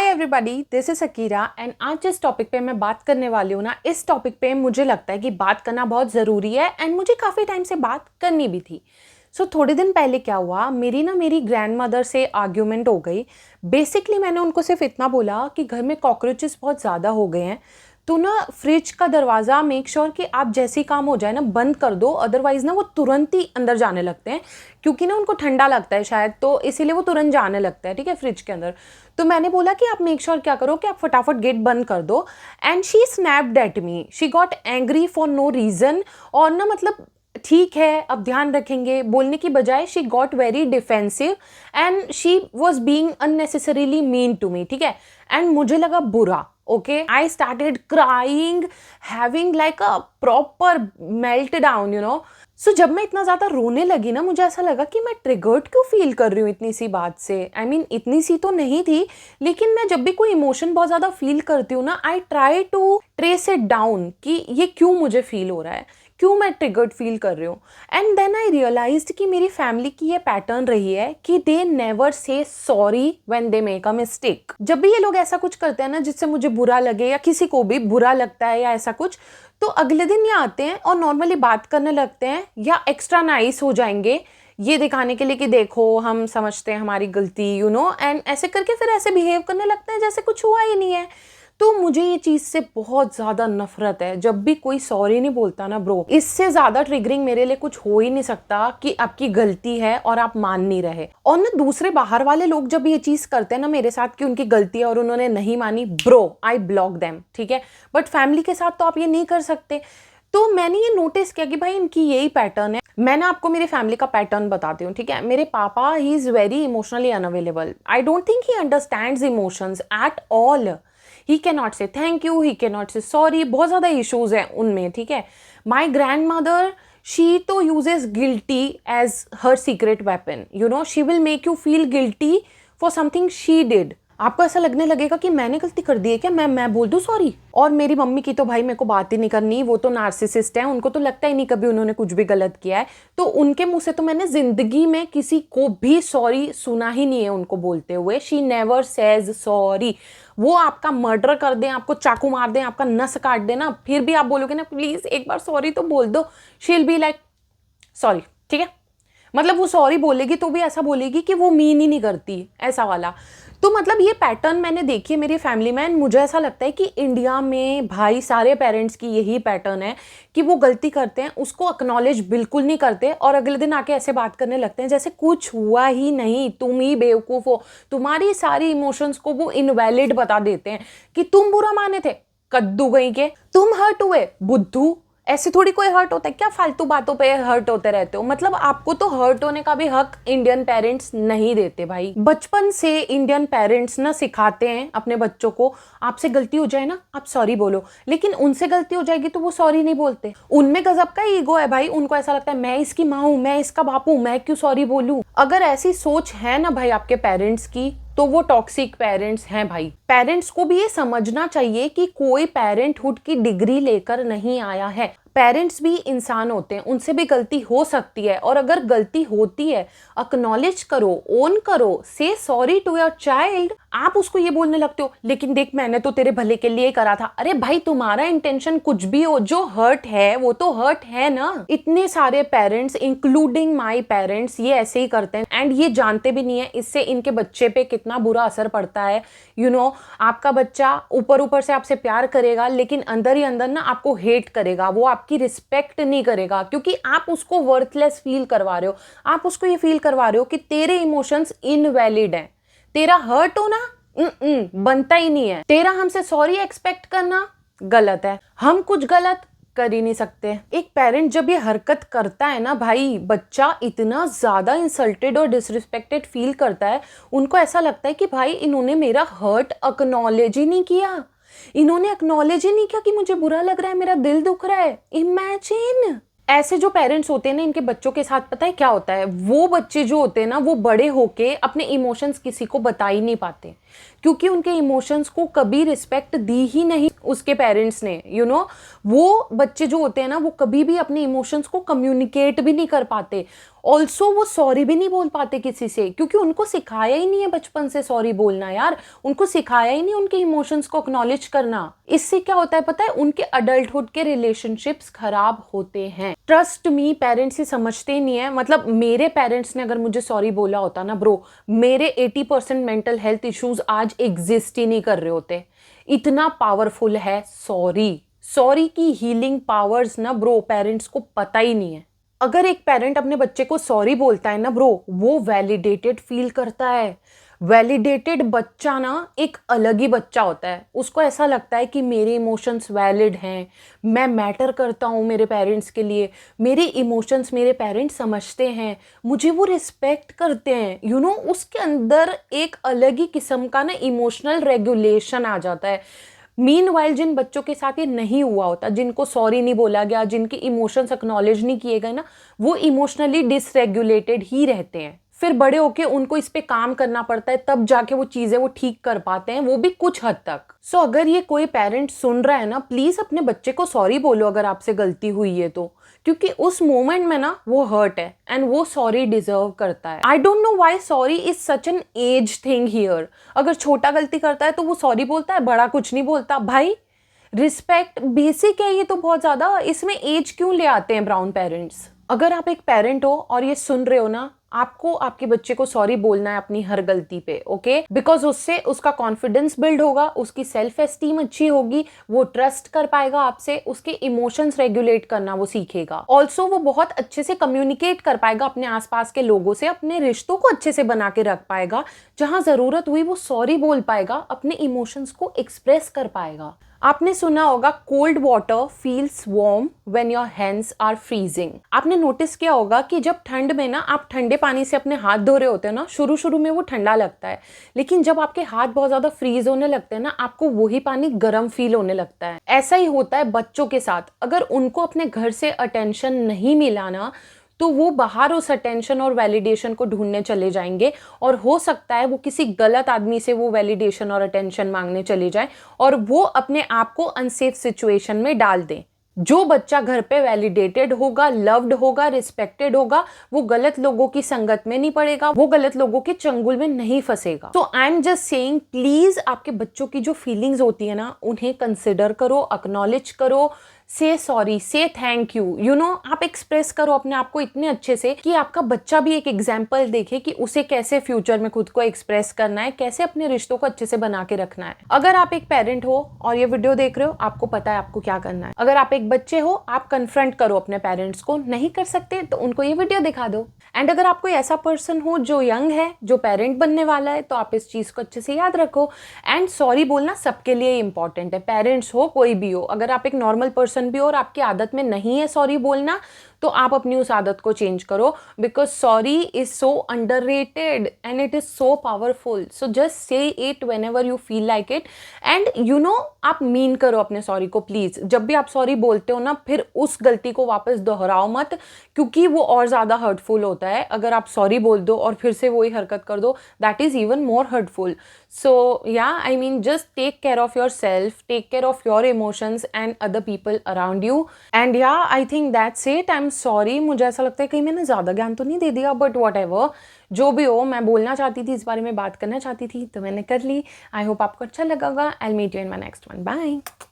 Everybody, this is Akira and आज जिस topic पे मैं बात करने वाली हूँ ना, इस टॉपिक पे मुझे लगता है कि बात करना बहुत ज़रूरी है एंड मुझे काफ़ी टाइम से बात करनी भी थी। थोड़े दिन पहले क्या हुआ, मेरी ग्रैंड मदर से आर्ग्यूमेंट हो गई। बेसिकली मैंने उनको सिर्फ इतना बोला कि घर में कॉकरोचेस बहुत ज़्यादा हो गए हैं, तो ना फ्रिज का दरवाज़ा मेक श्योर कि आप जैसे ही काम हो जाए ना बंद कर दो, अदरवाइज़ ना वो तुरंत ही अंदर जाने लगते हैं, क्योंकि ना उनको ठंडा लगता है शायद, तो इसीलिए वो तुरंत जाने लगता है, ठीक है, फ्रिज के अंदर। तो मैंने बोला कि आप मेक श्योर क्या करो कि आप फटाफट गेट बंद कर दो। And she snapped at me, she got angry for no reason. और ना मतलब ठीक है अब ध्यान रखेंगे बोलने की बजाय she got very defensive and she was being unnecessarily mean to me, ठीक है। एंड मुझे लगा बुरा, okay, I started crying, having like a proper meltdown, you know. So जब मैं इतना ज़्यादा रोने लगी ना, मुझे ऐसा लगा कि मैं ट्रिगर्ड क्यों फील कर रही हूँ इतनी सी बात से। आई मीन इतनी सी तो नहीं थी, लेकिन मैं जब भी कोई इमोशन बहुत ज़्यादा फील करती हूँ ना, I try to trace it down कि ये क्यों मुझे फील हो रहा है, क्यों मैं ट्रिगर्ड फील कर रही हूँ। एंड देन आई रियलाइज्ड कि मेरी फैमिली की ये पैटर्न रही है कि they never say sorry when they make a mistake. जब भी ये लोग ऐसा कुछ करते हैं ना जिससे मुझे बुरा लगे या किसी को भी बुरा लगता है या ऐसा कुछ, तो अगले दिन ये आते हैं और नॉर्मली बात करने लगते हैं या एक्स्ट्रा नाइस हो जाएंगे, ये दिखाने के लिए कि देखो हम समझते हैं हमारी गलती, यू नो, एंड ऐसे करके फिर ऐसे बिहेव करने लगते हैं जैसे कुछ हुआ ही नहीं है। तो मुझे ये चीज़ से बहुत ज़्यादा नफरत है। जब भी कोई सॉरी नहीं बोलता ना ब्रो, इससे ज़्यादा ट्रिगरिंग मेरे लिए कुछ हो ही नहीं सकता कि आपकी गलती है और आप मान नहीं रहे। और ना दूसरे बाहर वाले लोग जब ये चीज़ करते हैं ना मेरे साथ कि उनकी गलती है और उन्होंने नहीं मानी, ब्रो आई ब्लॉक देम, ठीक है। बट फैमिली के साथ तो आप ये नहीं कर सकते। तो मैंने ये नोटिस किया कि भाई इनकी यही पैटर्न है। मैं ना आपको मेरी फैमिली का पैटर्न बताती हूँ, ठीक है। मेरे पापा he is very emotionally unavailable. I don't think he understands emotions at all. He can not say thank you, he can not say sorry, बहुत ज़्यादा इशूज़ हैं उनमें, ठीक है। माई ग्रैंड मदर, शी तो uses guilty as her secret weapon, you know, she will make you feel guilty for something she did. आपको ऐसा लगने लगेगा कि मैंने गलती कर दी है क्या, मैं बोल दूं सॉरी। और मेरी मम्मी की तो भाई मेरे को बात ही नहीं करनी, वो तो नार्सिसिस्ट है, उनको तो लगता ही नहीं कभी उन्होंने कुछ भी गलत किया है। तो उनके मुंह से तो मैंने जिंदगी में किसी को भी सॉरी सुना ही नहीं है उनको बोलते हुए। She never says sorry. वो आपका मर्डर कर दें, आपको चाकू मार दें, आपका नस काट दें ना, फिर भी आप बोलोगे ना प्लीज एक बार सॉरी तो बोल दो, she will be like sorry, ठीक है। मतलब वो सॉरी बोलेगी तो भी ऐसा बोलेगी कि वो मीन ही नहीं करती, ऐसा वाला। तो मतलब ये पैटर्न मैंने देखी है मेरी फैमिली में। मुझे ऐसा लगता है कि इंडिया में भाई सारे पेरेंट्स की यही पैटर्न है कि वो गलती करते हैं, उसको एक्नॉलेज बिल्कुल नहीं करते और अगले दिन आके ऐसे बात करने लगते हैं जैसे कुछ हुआ ही नहीं, तुम ही बेवकूफ़ हो। तुम्हारी सारी इमोशंस को वो इनवैलिड बता देते हैं कि तुम बुरा माने थे, कद्दू गई के, तुम हर्ट हुए, बुद्धू। ऐसे थोड़ी कोई हर्ट होता है क्या, फालतू बातों पे हर्ट होते रहते हो। मतलब आपको तो हर्ट होने का भी हक इंडियन पेरेंट्स नहीं देते भाई। बचपन से इंडियन पेरेंट्स ना सिखाते हैं अपने बच्चों को, आपसे गलती हो जाए ना आप सॉरी बोलो, लेकिन उनसे गलती हो जाएगी तो वो सॉरी नहीं बोलते। उनमें गजब का ईगो है भाई, उनको ऐसा लगता है मैं इसकी माँ हूँ, मैं इसका बाप हूँ, मैं क्यों सॉरी बोलूँ। अगर ऐसी सोच है ना भाई आपके पेरेंट्स की, तो वो टॉक्सिक पेरेंट्स हैं भाई। पेरेंट्स को भी ये समझना चाहिए कि कोई पेरेंटहुड की डिग्री लेकर नहीं आया है। पेरेंट्स भी इंसान होते हैं, उनसे भी गलती हो सकती है, और अगर गलती होती है एक्नॉलेज करो, ओन करो, से सॉरी टू योर चाइल्ड। आप उसको ये बोलने लगते हो लेकिन देख मैंने तो तेरे भले के लिए करा था। अरे भाई तुम्हारा इंटेंशन कुछ भी हो, जो हर्ट है वो तो हर्ट है ना। इतने सारे पेरेंट्स इंक्लूडिंग माई पेरेंट्स ये ऐसे ही करते हैं एंड ये जानते भी नहीं है इससे इनके बच्चे पे कितना बुरा असर पड़ता है। यू नो, आपका बच्चा ऊपर ऊपर से आपसे प्यार करेगा लेकिन अंदर ही अंदर ना आपको हेट करेगा, वो आपकी रिस्पेक्ट नहीं करेगा, क्योंकि आप उसको वर्थलेस फील करवा रहे हो। आप उसको ये फील करवा रहे हो कि तेरे इमोशंस इनवैलिड हैं, तेरा हर्ट होना बनता ही नहीं है, तेरा हमसे सॉरी एक्सपेक्ट करना गलत है, हम कुछ गलत कर ही नहीं सकते। एक पेरेंट जब ये हरकत करता है ना भाई, बच्चा इतना ज्यादा इंसल्टेड और डिसरिस्पेक्टेड फील करता है, उनको ऐसा लगता है कि भाई इन्होंने मेरा हर्ट एक्नॉलेज ही नहीं किया, इन्होंने एक्नॉलेज ही नहीं किया कि मुझे बुरा लग रहा है, मेरा दिल दुख रहा है। इमेजिन ऐसे जो पेरेंट्स होते हैं ना, इनके बच्चों के साथ पता है क्या होता है, वो बच्चे जो होते हैं ना वो बड़े होके अपने इमोशंस किसी को बता ही नहीं पाते। क्योंकि उनके इमोशंस को कभी रिस्पेक्ट दी ही नहीं उसके पेरेंट्स ने। वो बच्चे जो होते हैं ना, वो कभी भी अपने इमोशंस को कम्युनिकेट भी नहीं कर पाते। ऑल्सो वो सॉरी भी नहीं बोल पाते किसी से, क्योंकि उनको सिखाया ही नहीं है बचपन से सॉरी बोलना। यार, उनको सिखाया ही नहीं उनके इमोशंस को एक्नॉलेज करना। इससे क्या होता है पता है, उनके अडल्टहुड के रिलेशनशिप्स खराब होते हैं। ट्रस्ट मी, पेरेंट्स ही समझते ही नहीं है। मतलब मेरे पेरेंट्स ने अगर मुझे सॉरी बोला होता ना ब्रो, मेरे 80% मेंटल हेल्थ इश्यूज आज एग्जिस्ट ही नहीं कर रहे होते। इतना पावरफुल है सॉरी की हीलिंग पावर्स ना ब्रो, पेरेंट्स को पता ही नहीं है। अगर एक पेरेंट अपने बच्चे को सॉरी बोलता है ना ब्रो, वो वैलिडेटेड फील करता है। वैलिडेटेड बच्चा ना एक अलग ही बच्चा होता है। उसको ऐसा लगता है कि मेरे इमोशंस वैलिड हैं, मैं मैटर करता हूँ मेरे पेरेंट्स के लिए, मेरे इमोशंस मेरे पेरेंट्स समझते हैं, मुझे वो रिस्पेक्ट करते हैं। उसके अंदर एक अलग ही किस्म का ना इमोशनल रेगुलेशन आ जाता है। मीनवाइल जिन बच्चों के साथ ये नहीं हुआ होता, जिनको सॉरी नहीं बोला गया, जिनके इमोशंस एक्नॉलेज नहीं किए गए ना, वो इमोशनली डिसरेगुलेटेड ही रहते हैं। फिर बड़े होके उनको इस पे काम करना पड़ता है, तब जाके वो चीजें वो ठीक कर पाते हैं, वो भी कुछ हद तक। सो अगर ये कोई पेरेंट सुन रहा है ना, प्लीज अपने बच्चे को सॉरी बोलो अगर आपसे गलती हुई है तो, क्योंकि उस मोमेंट में ना वो हर्ट है एंड वो सॉरी डिजर्व करता है। I don't know why sorry is such an age thing here. अगर छोटा गलती करता है तो वो सॉरी बोलता है, बड़ा कुछ नहीं बोलता। भाई, रिस्पेक्ट बेसिक है ये तो बहुत ज्यादा, इसमें एज क्यों ले आते हैं ब्राउन पेरेंट्स। अगर आप एक पेरेंट हो और ये सुन रहे हो ना, आपको आपके बच्चे को सॉरी बोलना है अपनी हर गलती पे, ओके? बिकॉज उससे उसका कॉन्फिडेंस बिल्ड होगा, उसकी सेल्फ एस्टीम अच्छी होगी, वो ट्रस्ट कर पाएगा आपसे, उसके इमोशंस रेगुलेट करना वो सीखेगा। ऑल्सो वो बहुत अच्छे से कम्युनिकेट कर पाएगा अपने आसपास के लोगों से, अपने रिश्तों को अच्छे से बना के रख पाएगा। जहां जरूरत हुई वो सॉरी बोल पाएगा, अपने इमोशंस को एक्सप्रेस कर पाएगा। आपने सुना होगा cold water feels warm when your hands are freezing. आपने नोटिस किया होगा कि जब ठंड में ना आप ठंडे पानी से अपने हाथ धो रहे होते हो ना, शुरू शुरू में वो ठंडा लगता है, लेकिन जब आपके हाथ बहुत ज्यादा फ्रीज होने लगते हैं ना, आपको वही पानी गर्म फील होने लगता है। ऐसा ही होता है बच्चों के साथ। अगर उनको अपने घर से अटेंशन नहीं मिला ना, तो वो बाहर उस अटेंशन और वैलिडेशन को ढूंढने चले जाएंगे, और हो सकता है वो किसी गलत आदमी से वो वैलिडेशन और अटेंशन मांगने चले जाए और वो अपने आप को अनसेफ सिचुएशन में डाल दें। जो बच्चा घर पे वैलिडेटेड होगा, लव्ड होगा, रिस्पेक्टेड होगा, वो गलत लोगों की संगत में नहीं पड़ेगा, वो गलत लोगों के चंगुल में नहीं फंसेगा। तो I am just saying, please आपके बच्चों की जो फीलिंग्स होती है ना, उन्हें कंसिडर करो, एक्नॉलेज करो, से सॉरी, से थैंक यू। आप एक्सप्रेस करो अपने आप को इतने अच्छे से कि आपका बच्चा भी एक एग्जाम्पल देखे कि उसे कैसे फ्यूचर में खुद को एक्सप्रेस करना है, कैसे अपने रिश्तों को अच्छे से बना के रखना है। अगर आप एक पेरेंट हो और ये वीडियो देख रहे हो, आपको पता है आपको क्या करना है। अगर आप एक बच्चे हो, आप कन्फ्रंट करो अपने पेरेंट्स को। नहीं कर सकते तो उनको ये वीडियो दिखा दो। एंड अगर आप कोई ऐसा पर्सन हो जो यंग है, जो पेरेंट बनने वाला है, तो आप इस चीज को अच्छे से याद रखो। एंड सॉरी बोलना सबके लिए इंपॉर्टेंट है, पेरेंट्स हो कोई भी हो। अगर आप एक नॉर्मल पर्सन भी हो और आपकी आदत में नहीं है सॉरी बोलना, तो आप अपनी उस आदत को चेंज करो, because sorry is so underrated and it is so powerful. So just say it whenever you feel like it. And आप मीन करो अपने सॉरी को प्लीज। जब भी आप सॉरी बोलते हो ना, फिर उस गलती को वापस दोहराओ मत, क्योंकि वो और ज्यादा हर्टफुल होता है। अगर आप सॉरी बोल दो और फिर से वही हरकत कर दो, that is even more hurtful. So yeah, I mean, just take care of yourself, take care of your emotions and other people around you. And yeah, I think that's it. I'm sorry, मुझे ऐसा लगता है कहीं मैंने ज़्यादा ज्ञान तो नहीं दे दिया, but whatever, जो भी हो, मैं बोलना चाहती थी, इस बारे में बात करना चाहती थी, तो मैंने कर ली। I hope आपको अच्छा लगा होगा। I'll meet you in my next one. Bye.